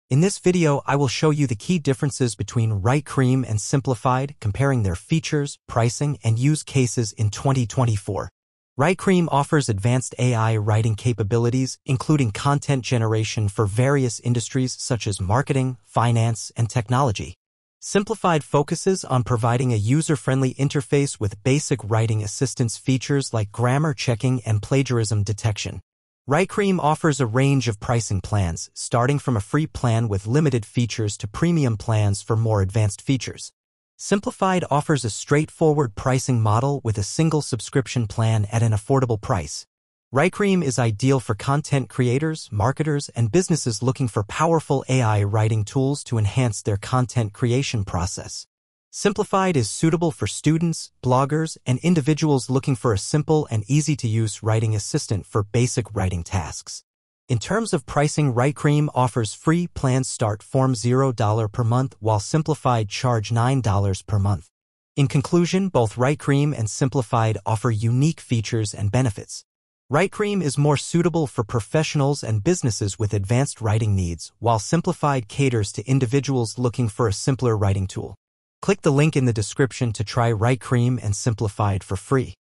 In this video, I will show you the key differences between Writecream and Simplified, comparing their features, pricing, and use cases in 2024. Writecream offers advanced AI writing capabilities, including content generation for various industries such as marketing, finance, and technology. Simplified focuses on providing a user-friendly interface with basic writing assistance features like grammar checking and plagiarism detection. Writecream offers a range of pricing plans, starting from a free plan with limited features to premium plans for more advanced features. Simplified offers a straightforward pricing model with a single subscription plan at an affordable price. Writecream is ideal for content creators, marketers, and businesses looking for powerful AI writing tools to enhance their content creation process. Simplified is suitable for students, bloggers, and individuals looking for a simple and easy-to-use writing assistant for basic writing tasks. In terms of pricing, Writecream offers free plans start from $0 per month, while Simplified charge $9 per month. In conclusion, both Writecream and Simplified offer unique features and benefits. Writecream is more suitable for professionals and businesses with advanced writing needs, while Simplified caters to individuals looking for a simpler writing tool. Click the link in the description to try Writecream and Simplified for free.